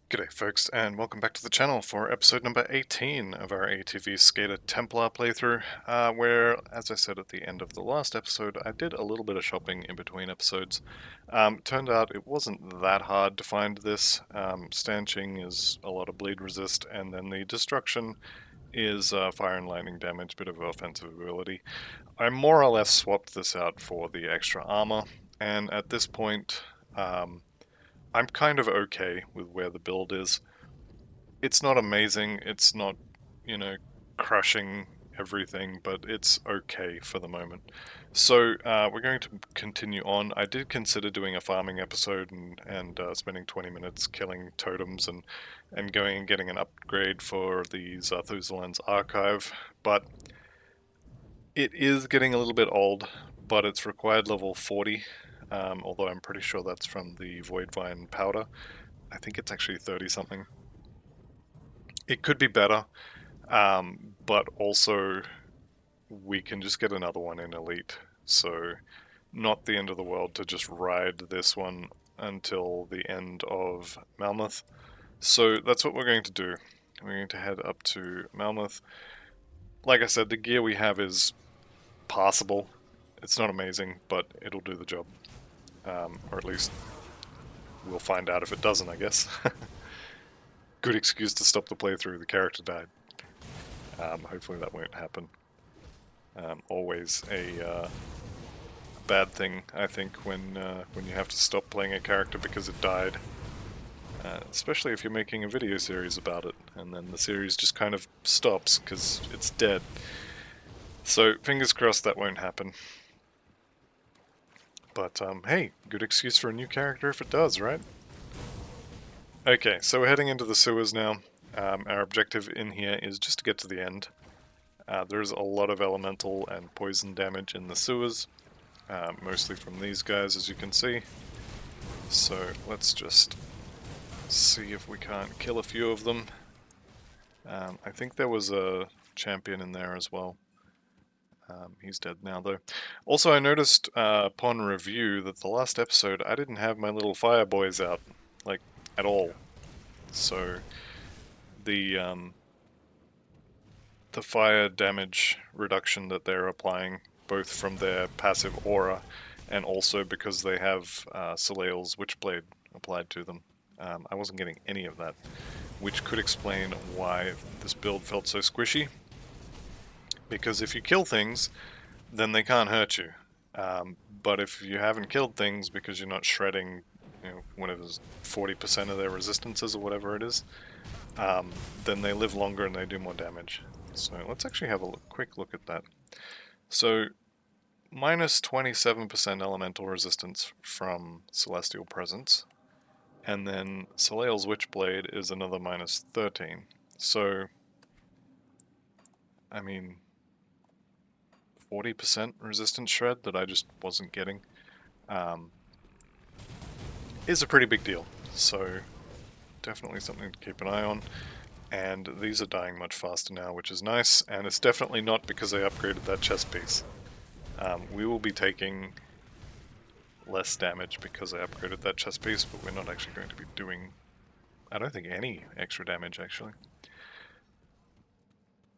G'day folks, and welcome back to the channel for episode number 18 of our ATV Skater Templar playthrough, where, as I said at the end of the last episode, I did a little bit of shopping in between episodes. Turned out it wasn't that hard to find this. Stanching is a lot of bleed resist, and then the destruction is fire and lightning damage, bit of offensive ability. I more or less swapped this out for the extra armor, and at this point, I'm kind of okay with where the build is. It's not amazing, it's not, you know, crushing everything, but it's okay for the moment. So we're going to continue on. I did consider doing a farming episode and spending 20 minutes killing totems and going and getting an upgrade for the Zarthuzalan's archive, but it is getting a little bit old, but it's required level 40, although I'm pretty sure that's from the Voidvine powder. I think it's actually 30 something. It could be better, but also we can just get another one in Elite, so not the end of the world to just ride this one until the end of Malmouth. So that's what we're going to do. We're going to head up to Malmouth. Like I said, the gear we have is passable. It's not amazing, but it'll do the job. Or at least we'll find out if it doesn't, I guess. Good excuse to stop the playthrough, the character died. Hopefully that won't happen. Always a bad thing, I think, when you have to stop playing a character because it died. Especially if you're making a video series about it, and then the series just kind of stops because it's dead. So fingers crossed that won't happen. But hey, good excuse for a new character if it does, right? Okay, so we're heading into the sewers now. Our objective in here is just to get to the end. There's a lot of elemental and poison damage in the sewers, mostly from these guys, as you can see. So let's just see if we can't kill a few of them. I think there was a champion in there as well. He's dead now, though. Also, I noticed upon review that the last episode I didn't have my little fire boys out, like, at all. So the fire damage reduction that they're applying, both from their passive aura and also because they have Soleil's Witchblade applied to them, I wasn't getting any of that, which could explain why this build felt so squishy. Because if you kill things, then they can't hurt you. But if you haven't killed things because you're not shredding, whatever's 40% of their resistances or whatever it is, then they live longer and they do more damage. So let's actually have a quick look at that. So minus 27% elemental resistance from Celestial Presence, and then Soleil's Witchblade is another minus 13. So, I mean, 40% resistance shred that I just wasn't getting is a pretty big deal. So definitely something to keep an eye on. And these are dying much faster now, which is nice, and it's definitely not because I upgraded that chest piece. We will be taking less damage because I upgraded that chest piece, but we're not actually going to be doing, I don't think, any extra damage, actually.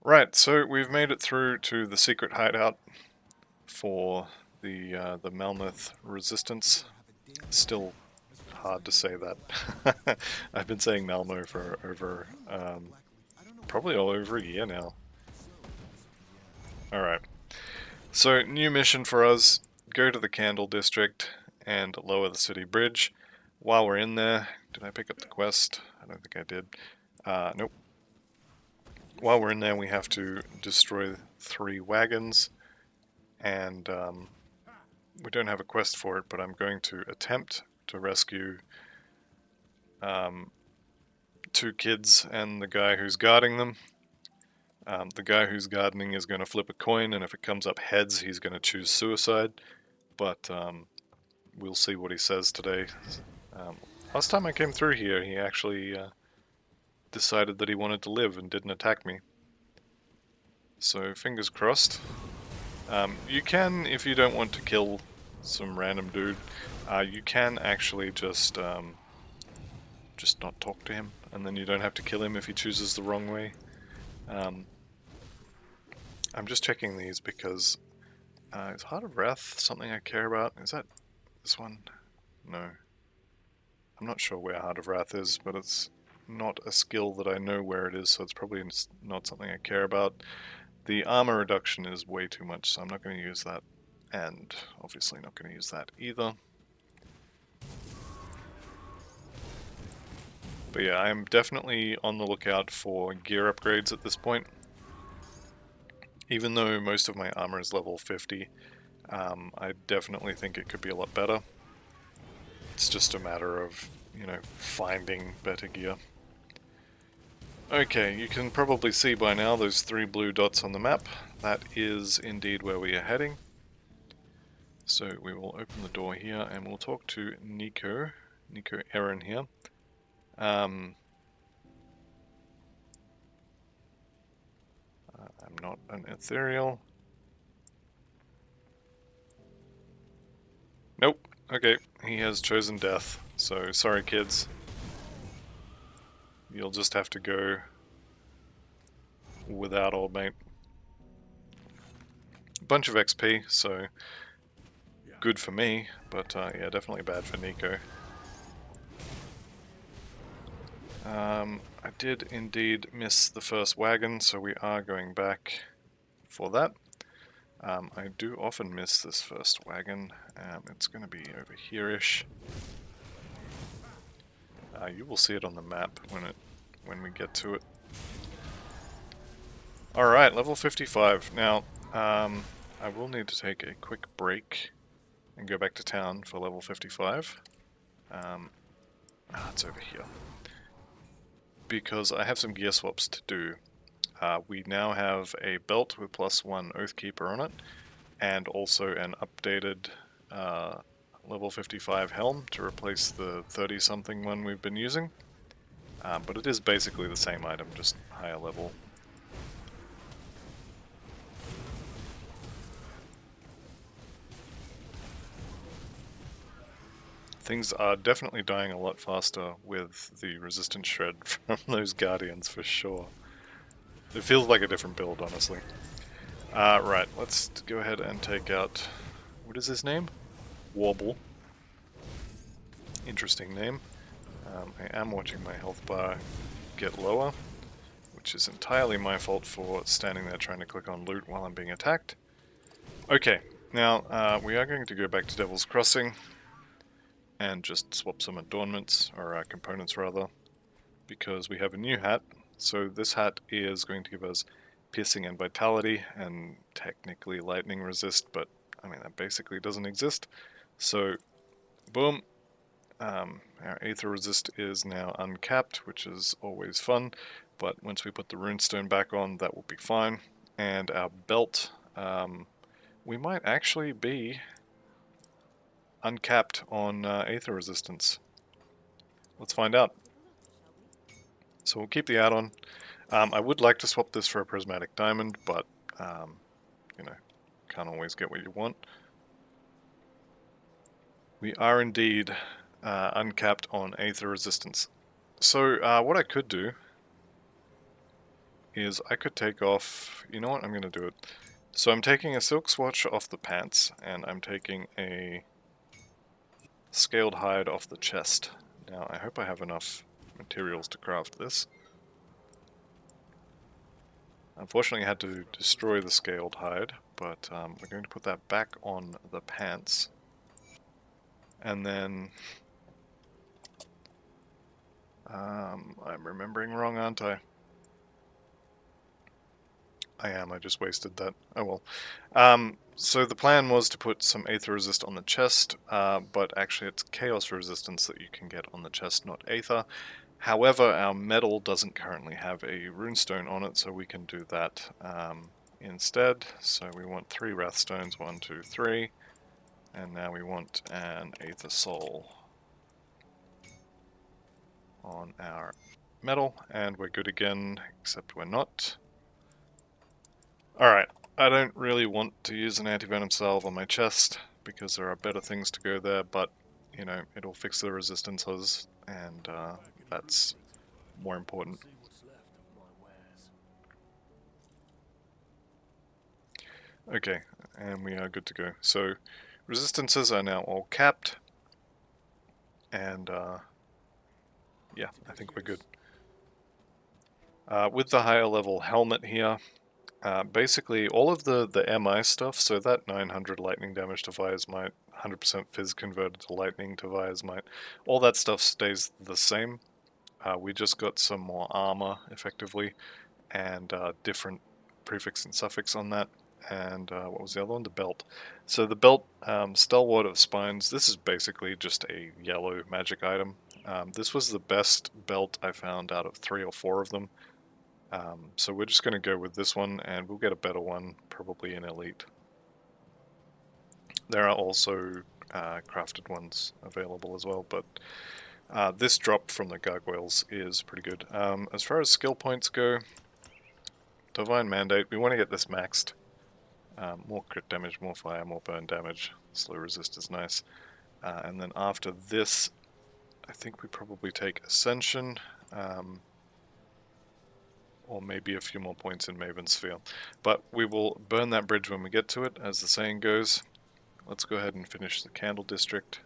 Right, so we've made it through to the secret hideout for the Melmoth resistance. Still hard to say that. I've been saying Malmo for over, probably all over a year now. Alright, so new mission for us, go to the Candle District and lower the city bridge. While we're in there, did I pick up the quest? I don't think I did. Nope. While we're in there, we have to destroy 3 wagons, and we don't have a quest for it, but I'm going to attempt to rescue 2 kids and the guy who's guarding them. The guy who's guarding is going to flip a coin, and if it comes up heads, he's going to choose suicide, but we'll see what he says today. Last time I came through here, he actually decided that he wanted to live and didn't attack me. So fingers crossed. You can, if you don't want to kill some random dude, you can actually just just not talk to him, and then you don't have to kill him if he chooses the wrong way. I'm just checking these because is Heart of Wrath something I care about? Is that this one? No. I'm not sure where Heart of Wrath is, but it's not a skill that I know where it is, so it's probably not something I care about. The armor reduction is way too much, so I'm not going to use that, and obviously not going to use that either. But yeah, I'm definitely on the lookout for gear upgrades at this point. Even though most of my armor is level 50, I definitely think it could be a lot better. It's just a matter of, finding better gear. Okay, you can probably see by now those 3 blue dots on the map. That is indeed where we are heading. So we will open the door here and we'll talk to Nico Aaron here. I'm not an ethereal. Nope. Okay, he has chosen death. So sorry kids. You'll just have to go without old mate. Bunch of XP, so good for me, but yeah, definitely bad for Nico. I did indeed miss the first wagon, so we are going back for that. I do often miss this first wagon. It's going to be over here-ish. You will see it on the map when we get to it. Alright, level 55. Now, I will need to take a quick break and go back to town for level 55. It's over here. Because I have some gear swaps to do. We now have a belt with +1 Oathkeeper on it, and also an updated level 55 helm to replace the 30-something one we've been using. But it is basically the same item, just higher level. Things are definitely dying a lot faster with the resistance shred from those guardians for sure. It feels like a different build, honestly. Right, let's go ahead and take out... what is his name? Warble. Interesting name. I am watching my health bar get lower, which is entirely my fault for standing there trying to click on loot while I'm being attacked. Okay, now we are going to go back to Devil's Crossing and just swap some adornments, or components rather, because we have a new hat. So this hat is going to give us piercing and vitality, and technically lightning resist, but I mean that basically doesn't exist. So, boom. Our Aether Resist is now uncapped, which is always fun, but once we put the runestone back on, that will be fine. And our belt, we might actually be uncapped on Aether Resistance. Let's find out. So we'll keep the add-on. I would like to swap this for a Prismatic Diamond, but, can't always get what you want. We are indeed uncapped on Aether Resistance. So what I could do is I could take off... you know what, I'm going to do it. So I'm taking a silk swatch off the pants, and I'm taking a scaled hide off the chest. Now I hope I have enough materials to craft this. Unfortunately I had to destroy the scaled hide, but we're going to put that back on the pants. And then... I'm remembering wrong, aren't I? I am, I just wasted that. Oh well. So the plan was to put some Aether Resist on the chest, but actually it's Chaos Resistance that you can get on the chest, not Aether. However, our metal doesn't currently have a runestone on it, so we can do that instead. So we want 3 Wrathstones, 1, 2, 3, and now we want an Aether Soul on our metal, and we're good again, except we're not. Alright, I don't really want to use an anti-venom salve on my chest, because there are better things to go there, but, it'll fix the resistances, and that's more important. Okay, and we are good to go. So resistances are now all capped, and yeah, I think we're good. With the higher level helmet here, basically all of the MI stuff, so that 900 lightning damage to Fire's Might, 100% Fizz converted to lightning to Fire's Might, all that stuff stays the same. We just got some more armor, effectively, and different prefix and suffix on that. And what was the other one? The belt. So the belt, Stalwart of Spines, this is basically just a yellow magic item. This was the best belt I found out of 3 or 4 of them. So we're just going to go with this one, and we'll get a better one, probably in Elite. There are also crafted ones available as well, but this drop from the Gargoyles is pretty good. As far as skill points go, Divine Mandate, we want to get this maxed. More crit damage, more fire, more burn damage. Slow resist is nice. And then after this, I think we probably take Ascension, or maybe a few more points in Maven Sphere. But we will burn that bridge when we get to it, as the saying goes. Let's go ahead and finish the Candle District.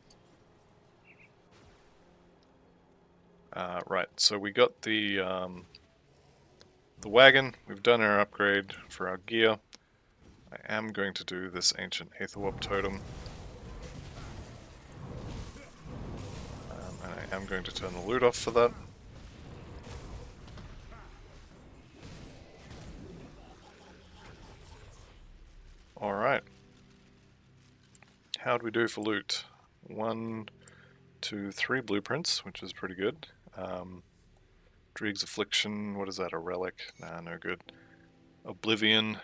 Right, so we got the wagon. We've done our upgrade for our gear. I am going to do this Ancient Aetherwarp Totem. And I am going to turn the loot off for that. Alright. How'd we do for loot? 1, 2, 3 blueprints, which is pretty good. Dreeg's Affliction, what is that, a relic? Nah, no good. Oblivion,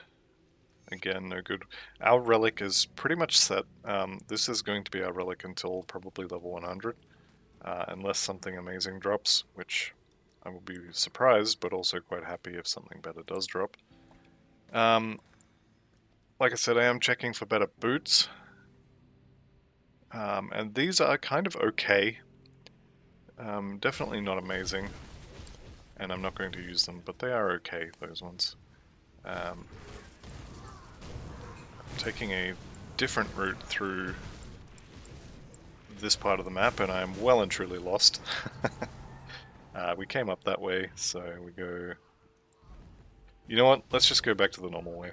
again, no good. Our relic is pretty much set. This is going to be our relic until probably level 100, unless something amazing drops, which I will be surprised, but also quite happy if something better does drop. Like I said, I am checking for better boots. And these are kind of okay. Definitely not amazing. And I'm not going to use them, but they are okay, those ones. Taking a different route through this part of the map, and I'm well and truly lost. We came up that way, so we go... You know what? Let's just go back to the normal way.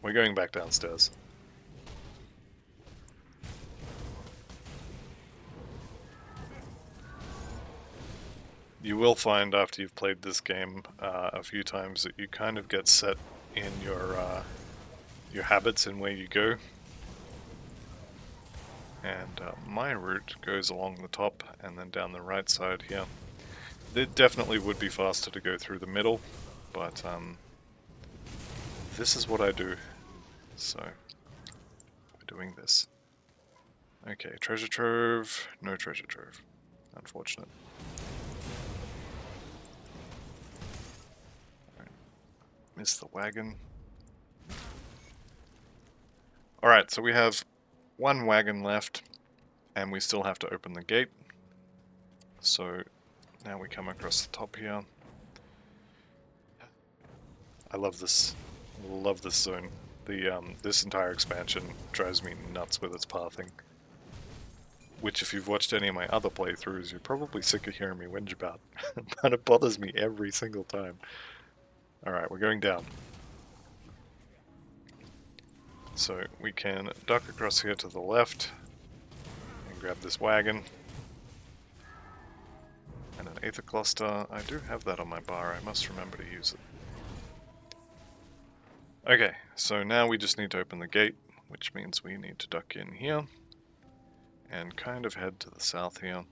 We're going back downstairs. You will find after you've played this game a few times that you kind of get set in your habits and where you go. And my route goes along the top and then down the right side here. It definitely would be faster to go through the middle, but this is what I do, so we're doing this. Okay, treasure trove, no treasure trove. Unfortunate. Right. Missed the wagon. Alright, so we have one wagon left, and we still have to open the gate. So now we come across the top here. I love this zone. This entire expansion drives me nuts with its pathing. Which, if you've watched any of my other playthroughs, you're probably sick of hearing me whinge about. But it bothers me every single time. Alright, we're going down. So we can duck across here to the left and grab this wagon. And an Aether Cluster. I do have that on my bar, I must remember to use it. Okay, so now we just need to open the gate, which means we need to duck in here and kind of head to the south here,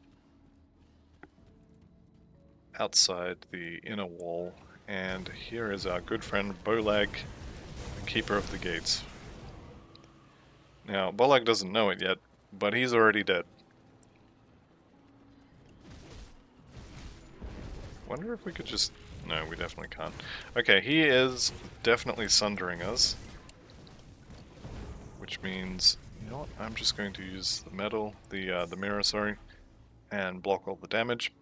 outside the inner wall, and here is our good friend Bolag, the keeper of the gates. Now, Bolag doesn't know it yet, but he's already dead. Wonder if we could just... No, we definitely can't. Okay, he is definitely sundering us, which means, you know what, I'm just going to use the metal, the mirror, sorry, and block all the damage.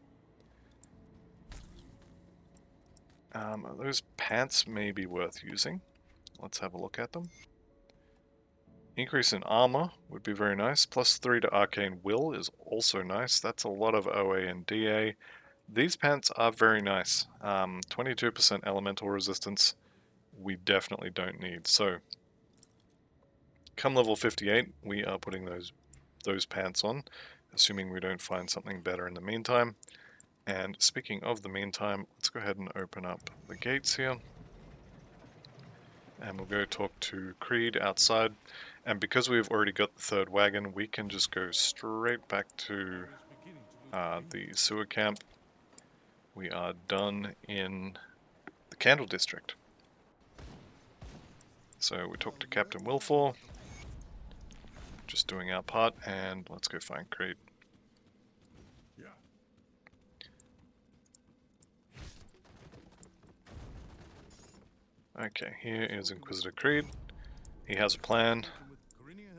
Those pants may be worth using. Let's have a look at them. Increase in armor would be very nice. +3 to arcane will is also nice. That's a lot of OA and DA. These pants are very nice. 22% elemental resistance we definitely don't need. So come level 58, we are putting those pants on, assuming we don't find something better in the meantime. And speaking of the meantime, let's go ahead and open up the gates here. And we'll go talk to Creed outside. And because we've already got the third wagon, we can just go straight back to the sewer camp. We are done in the Candle District. So we talk to Captain Wilfor, just doing our part, and let's go find Creed. Okay, here is Inquisitor Creed. He has a plan.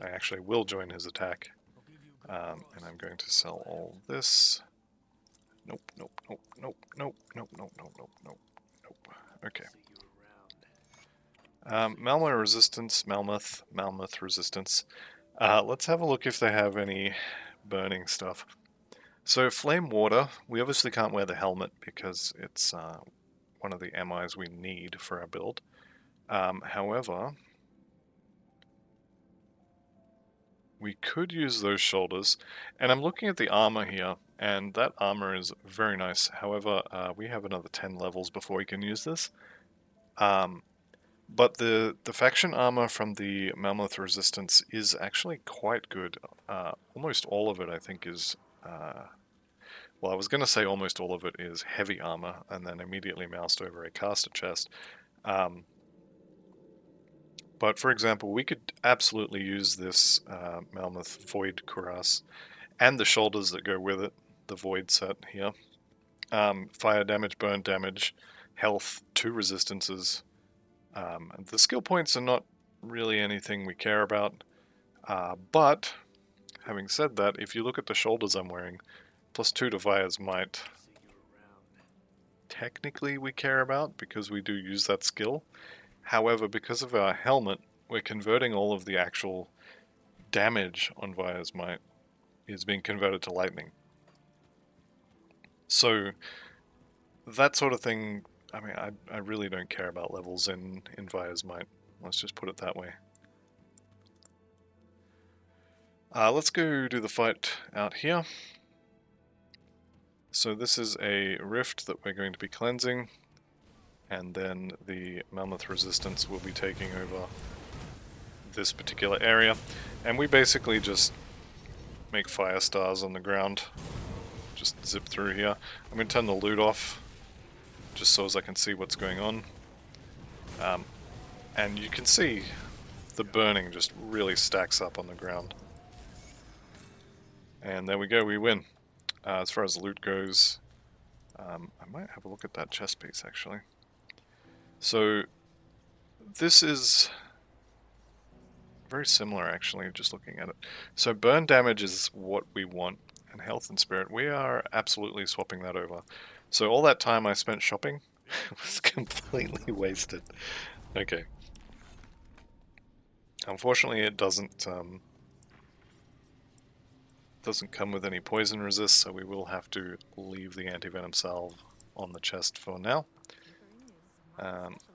I actually will join his attack. And I'm going to sell all this. Nope, nope, nope, nope, nope, nope, nope, nope, nope, nope, nope. Okay. Malmo resistance, Malmuth resistance. Let's have a look if they have any burning stuff. So flame water, we obviously can't wear the helmet because it's one of the MIs we need for our build. However, we could use those shoulders, and I'm looking at the armor here, and that armor is very nice. However, we have another 10 levels before we can use this. But the faction armor from the Mammoth Resistance is actually quite good. Almost all of it, I think, is... well, I was going to say almost all of it is heavy armor, and then immediately moused over a caster chest. But for example, we could absolutely use this Malmoth Void Cuirass and the shoulders that go with it, the Void set here. Fire damage, burn damage, health, 2 resistances. The skill points are not really anything we care about. But, having said that, if you look at the shoulders I'm wearing, +2 to Vaya's Might, technically we care about because we do use that skill. However, because of our helmet, we're converting all of the actual damage on Vaya's Might is being converted to lightning. So that sort of thing, I mean, I really don't care about levels in Vaya's Might. Let's just put it that way. Let's go do the fight out here. So this is a rift that we're going to be cleansing, and then the Mammoth Resistance will be taking over this particular area. And we basically just make fire stars on the ground. Just zip through here. I'm going to turn the loot off, just so as I can see what's going on. And you can see the burning just really stacks up on the ground. And there we go, we win. As far as loot goes, I might have a look at that chest piece actually. So this is very similar actually, just looking at it. So burn damage is what we want, and health and spirit, we are absolutely swapping that over. So all that time I spent shopping was completely wasted. Okay. Unfortunately it doesn't come with any poison resist, so we will have to leave the anti-venom salve on the chest for now.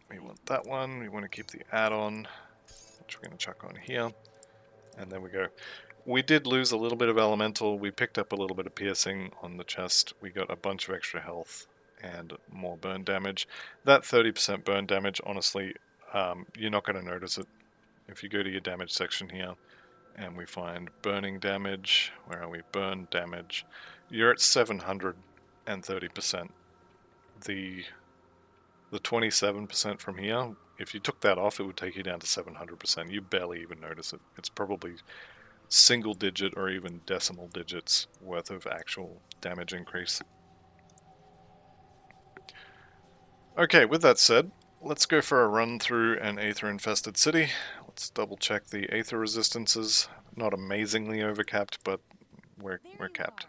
We want that one, we want to keep the add-on, which we're going to chuck on here, and there we go. We did lose a little bit of elemental, we picked up a little bit of piercing on the chest, we got a bunch of extra health and more burn damage. That 30% burn damage, honestly, you're not going to notice it. If you go to your damage section here, and we find burning damage, where are we? Burn damage. You're at 730%. The 27% from here, if you took that off, it would take you down to 700%. You barely even notice it. It's probably single digit or even decimal digits worth of actual damage increase. Okay, with that said, let's go for a run through an Aether-infested city. Let's double check the Aether resistances. Not amazingly overcapped, but we're capped.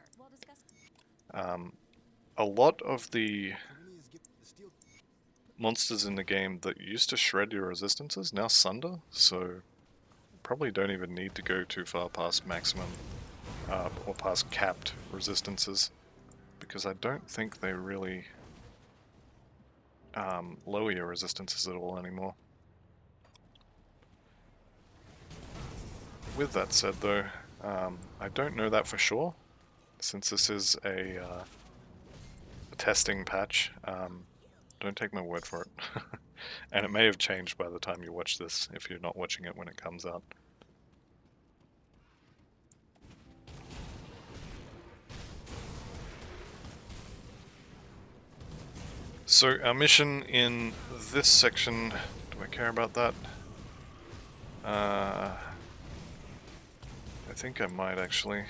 A lot of the monsters in the game that used to shred your resistances now sunder, so probably don't even need to go too far past maximum or past capped resistances, because I don't think they really lower your resistances at all anymore. With that said though, I don't know that for sure, since this is a testing patch. Don't take my word for it. And it may have changed by the time you watch this, if you're not watching it when it comes out. So our mission in this section, do I care about that? I think I might actually.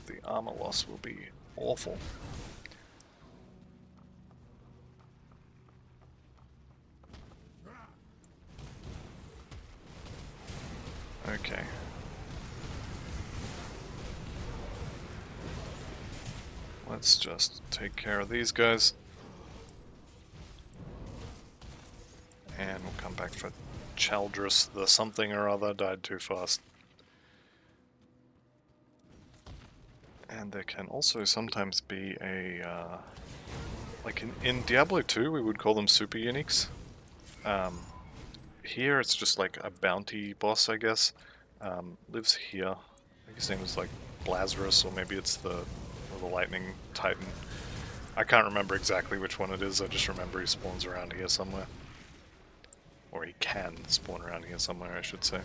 The armor loss will be awful. Okay. Let's just take care of these guys. And we'll come back for Chaldrus, the something or other, died too fast. And there can also sometimes be a, like in Diablo 2 we would call them super uniques. Here it's just like a bounty boss, I guess. Lives here. I think his name is like Lazarus, or maybe it's the lightning titan. I can't remember exactly which one it is, I just remember he spawns around here somewhere. Or he can spawn around here somewhere, I should say.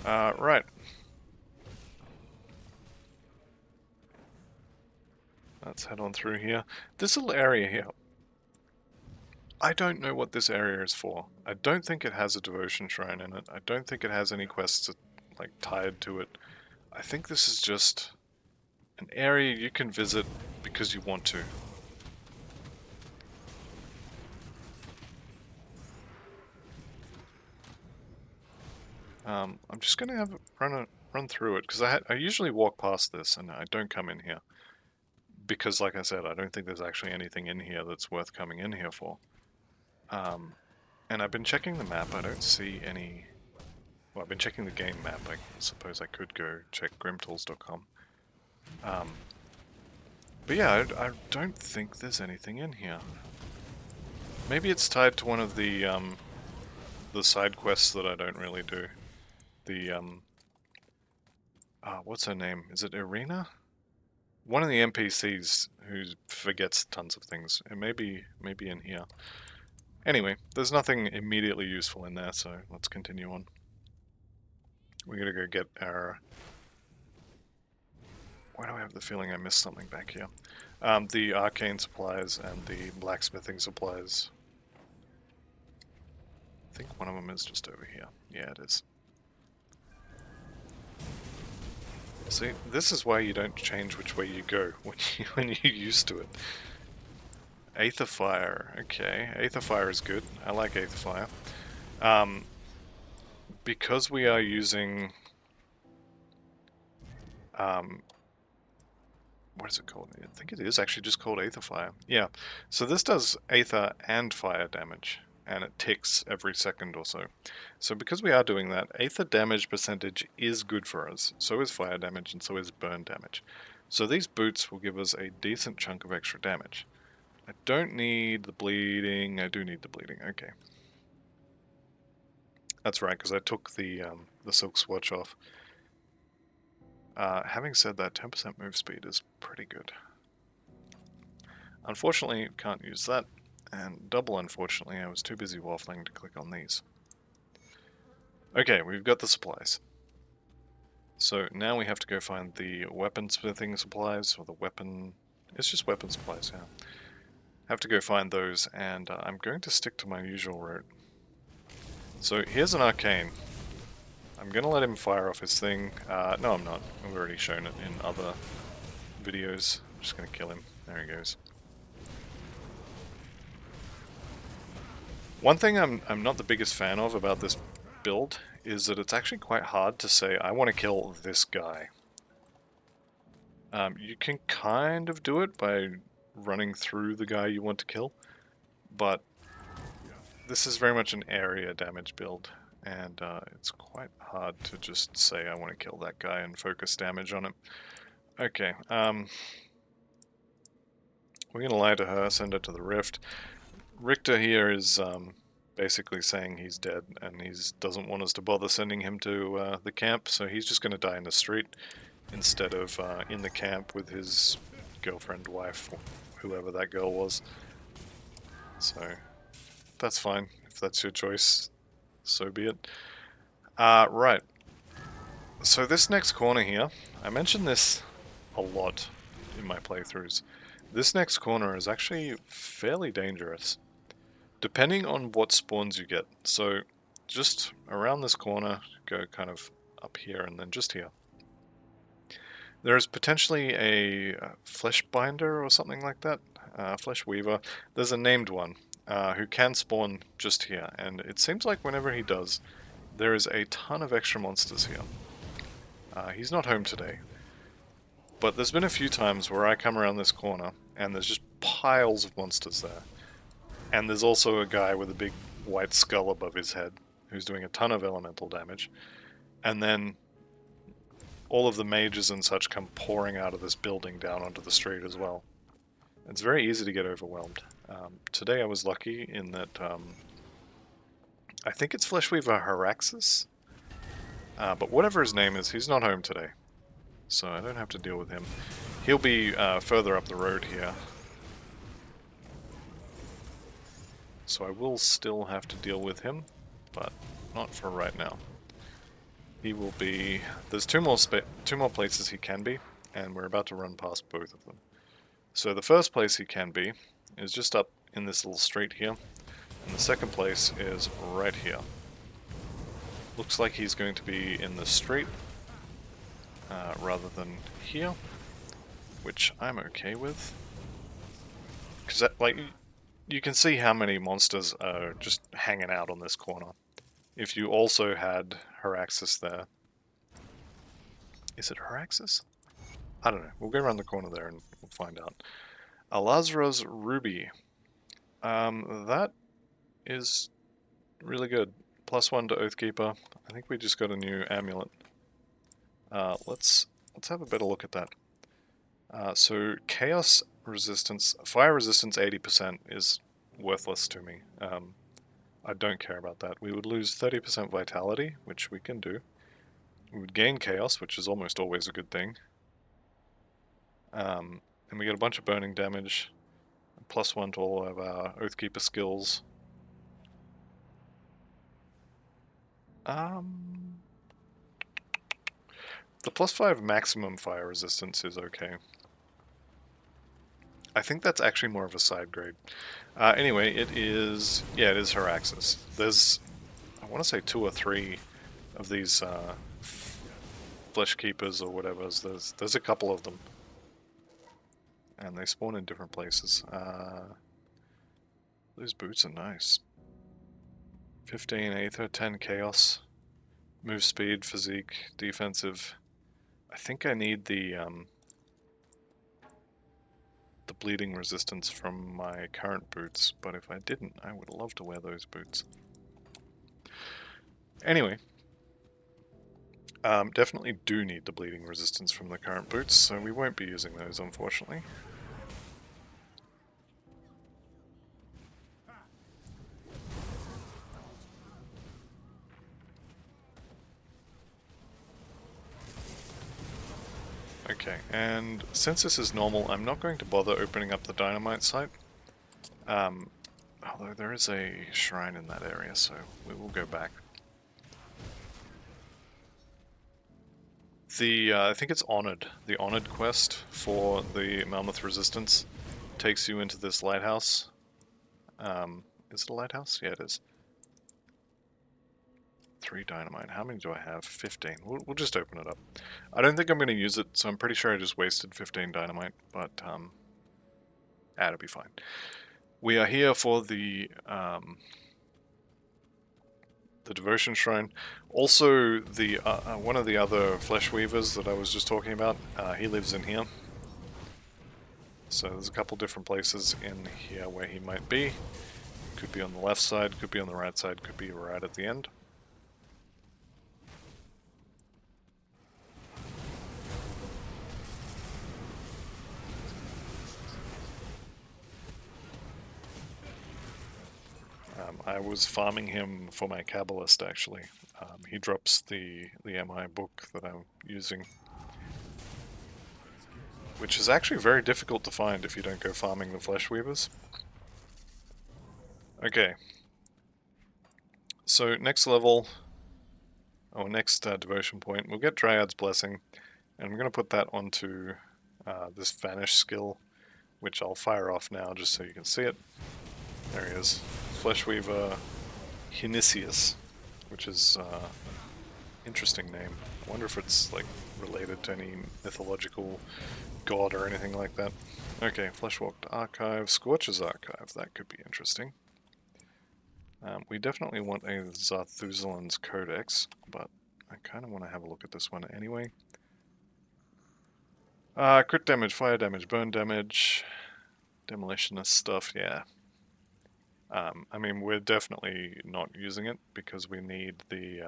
Right. Let's head on through here. This little area here, I don't know what this area is for. I don't think it has a devotion shrine in it. I don't think it has any quests like tied to it. I think this is just an area you can visit because you want to. I'm just gonna have run through it because I usually walk past this and I don't come in here because, like I said, I don't think there's actually anything in here that's worth coming in here for. And I've been checking the map. I don't see any. Well, I've been checking the game map. I suppose I could go check grimtools.com. But yeah, I don't think there's anything in here. Maybe it's tied to one of the side quests that I don't really do. The what's her name? Is it Irina? One of the NPCs who forgets tons of things. It may be in here. Anyway, there's nothing immediately useful in there, so let's continue on. We gotta go get our... Why do I have the feeling I missed something back here? The arcane supplies and the blacksmithing supplies. I think one of them is just over here. Yeah, it is. See, this is why you don't change which way you go when you're used to it. Aether Fire, okay. Aether Fire is good. I like Aether Fire. Because we are using... what is it called? I think it is actually just called Aether Fire. Yeah, so this does Aether and Fire damage, and it ticks every second or so. So because we are doing that, Aether damage percentage is good for us. So is Fire damage, and so is Burn damage. So these boots will give us a decent chunk of extra damage. I don't need the bleeding. I do need the bleeding. Okay. That's right, because I took the silk swatch off. Having said that, 10% move speed is pretty good. Unfortunately, can't use that. And double unfortunately, I was too busy waffling to click on these. Okay, we've got the supplies. So now we have to go find the weaponsmithing supplies, or the weapon... It's just weapon supplies, yeah. Have to go find those, and I'm going to stick to my usual route. So here's an arcane. I'm going to let him fire off his thing. No, I'm not. I've already shown it in other videos. I'm just going to kill him. There he goes. One thing I'm not the biggest fan of about this build is that it's actually quite hard to say, I want to kill this guy. You can kind of do it by running through the guy you want to kill, but this is very much an area damage build, and it's quite hard to just say I want to kill that guy and focus damage on him. Okay, we're going to lie to her, send her to the rift. Richter here is basically saying he's dead, and he doesn't want us to bother sending him to the camp, so he's just going to die in the street instead of in the camp with his girlfriend, wife, whoever that girl was. So that's fine. If that's your choice, so be it. Right. So this next corner here, I mentioned this a lot in my playthroughs. This next corner is actually fairly dangerous, depending on what spawns you get. So just around this corner, go kind of up here and then just here. There is potentially a flesh binder or something like that, flesh weaver. There's a named one who can spawn just here, and it seems like whenever he does, there is a ton of extra monsters here. He's not home today, but there's been a few times where I come around this corner and there's just piles of monsters there. And there's also a guy with a big white skull above his head who's doing a ton of elemental damage. And then all of the mages and such come pouring out of this building down onto the street as well. It's very easy to get overwhelmed. Today I was lucky in that I think it's Fleshweaver Haraxus, but whatever his name is, he's not home today, so I don't have to deal with him. He'll be further up the road here, so I will still have to deal with him, but not for right now. He will be... There's two more places he can be, and we're about to run past both of them. So the first place he can be is just up in this little street here, and the second place is right here. Looks like he's going to be in the street rather than here, which I'm okay with. Because, like, you can see how many monsters are just hanging out on this corner. If you also had Haraxus there. Is it Haraxus? I don't know. We'll go around the corner there and we'll find out. Alazra's Ruby. That is really good. +1 to Oathkeeper. I think we just got a new amulet. Let's have a better look at that. So Chaos resistance, Fire resistance 80% is worthless to me. I don't care about that. We would lose 30% Vitality, which we can do. We would gain Chaos, which is almost always a good thing. And we get a bunch of burning damage. +1 to all of our Oathkeeper skills. The +5 maximum fire resistance is okay. I think that's actually more of a side grade. Anyway, it is Haraxus. There's, I want to say 2 or 3 of these Flesh Keepers or whatever. There's a couple of them. And they spawn in different places. Those boots are nice. 15 Aether, 10 Chaos. Move speed, physique, defensive. I think I need the bleeding resistance from my current boots, but if I didn't, I would love to wear those boots. Anyway, definitely do need the bleeding resistance from the current boots, so we won't be using those, unfortunately. Okay, and since this is normal, I'm not going to bother opening up the dynamite site. Although there is a shrine in that area, so we will go back. I think it's Honored. The Honored quest for the Mammoth Resistance takes you into this lighthouse. Is it a lighthouse? Yeah, it is. 3 dynamite. How many do I have? 15. We'll just open it up. I don't think I'm going to use it, so I'm pretty sure I just wasted 15 dynamite, but it'll be fine. We are here for the Devotion Shrine. Also, the one of the other Flesh Weavers that I was just talking about, he lives in here. So there's a couple different places in here where he might be. Could be on the left side, could be on the right side, could be right at the end. I was farming him for my Kabbalist, actually. He drops the MI book that I'm using, which is actually very difficult to find if you don't go farming the Flesh Weavers. Okay. So next level, or next devotion point, we'll get Dryad's Blessing, and I'm going to put that onto this Vanish skill, which I'll fire off now just so you can see it. There he is. Fleshweaver Hinisius, which is interesting name. I wonder if it's like related to any mythological god or anything like that. Okay, Fleshwalked Archive, Scorch's Archive, that could be interesting. We definitely want a Zarthuzalan's Codex, but I kind of want to have a look at this one anyway. Crit damage, fire damage, burn damage, demolitionist stuff, yeah. I mean, we're definitely not using it because we need the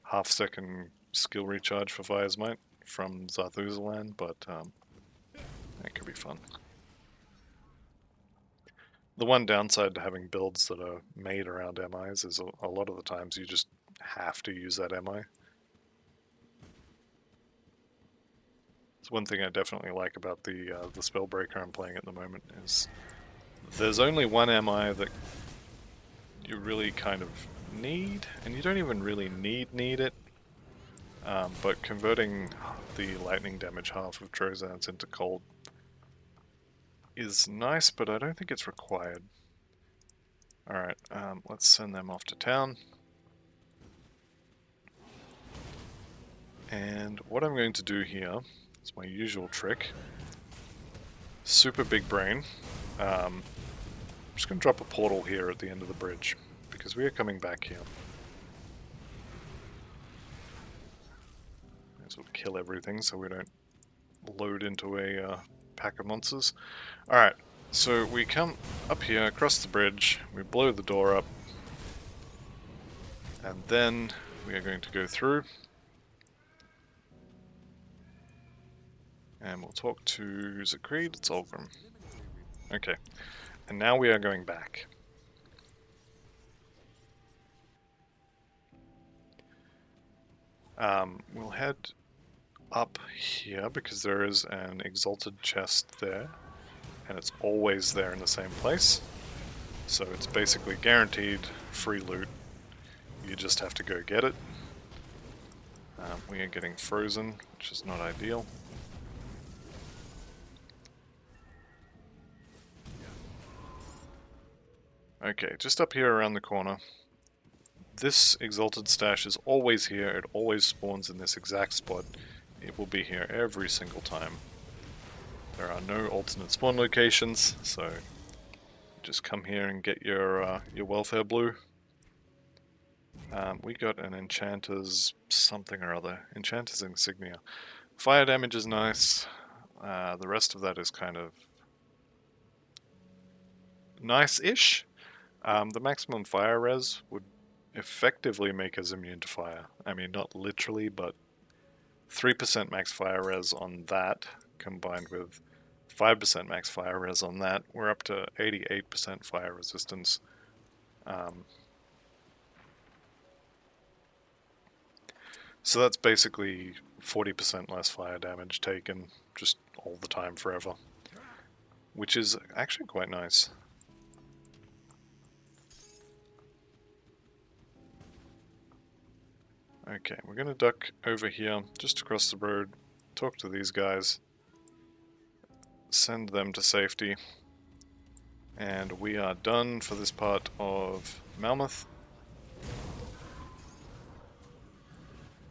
half-second skill recharge for Fire's Might from Zarthuzalan, but that could be fun. The one downside to having builds that are made around MIs is a lot of the times you just have to use that MI. It's one thing I definitely like about the Spellbreaker I'm playing at the moment is there's only one MI that you really kind of need, and you don't even really need it. But converting the lightning damage half of Trozans into cold is nice, but I don't think it's required. Alright, let's send them off to town. And what I'm going to do here is my usual trick. Super big brain. I'm just going to drop a portal here at the end of the bridge, because we are coming back here. This will kill everything so we don't load into a pack of monsters. Alright, so we come up here, across the bridge, we blow the door up, and then we are going to go through, and we'll talk to, is it Creed? It's Olgrim. Okay, and now we are going back. We'll head up here because there is an exalted chest there, and it's always there in the same place. So it's basically guaranteed free loot. You just have to go get it. We are getting frozen, which is not ideal. Okay, just up here around the corner. This exalted stash is always here. It always spawns in this exact spot. It will be here every single time. There are no alternate spawn locations, so just come here and get your welfare blue. We got an enchanter's something or other. Enchanter's insignia. Fire damage is nice. The rest of that is kind of nice-ish. The maximum fire res would effectively make us immune to fire. I mean, not literally, but 3% max fire res on that, combined with 5% max fire res on that, we're up to 88% fire resistance. So that's basically 40% less fire damage taken just all the time forever, which is actually quite nice. Okay, we're going to duck over here, just across the road, talk to these guys, send them to safety, and we are done for this part of Malmoth.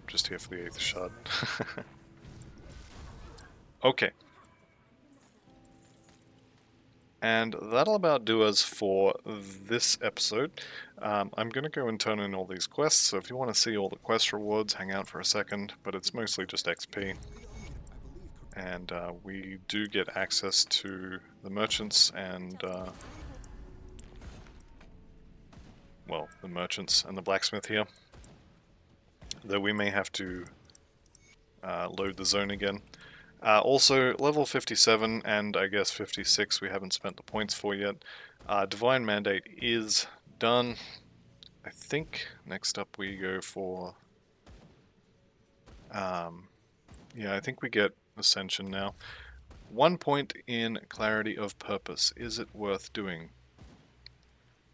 Just here for the 8th shard. Okay. And that'll about do us for this episode. I'm going to go and turn in all these quests, so if you want to see all the quest rewards, hang out for a second, but it's mostly just XP. and we do get access to the merchants and well, the merchants and the blacksmith here, though we may have to load the zone again. Also, level 57 and I guess 56 we haven't spent the points for yet. Divine Mandate is done. I think next up we go for... yeah, I think we get Ascension now. 1 point in Clarity of Purpose. Is it worth doing?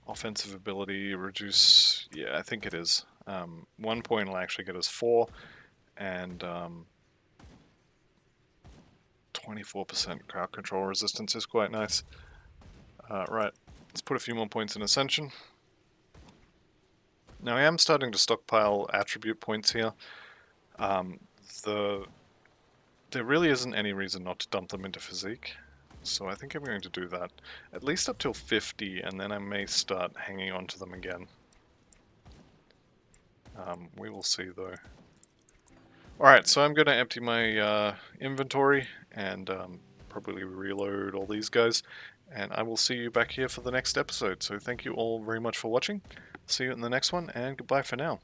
Offensive ability, reduce... yeah, I think it is. 1 point will actually get us 4, and 24% crowd control resistance is quite nice. Right, let's put a few more points in Ascension. Now I am starting to stockpile attribute points here. There really isn't any reason not to dump them into Physique, so I think I'm going to do that. At least up till 50, and then I may start hanging on to them again. We will see though. Alright, so I'm going to empty my inventory and probably reload all these guys, and I will see you back here for the next episode. So thank you all very much for watching. See you in the next one, and goodbye for now.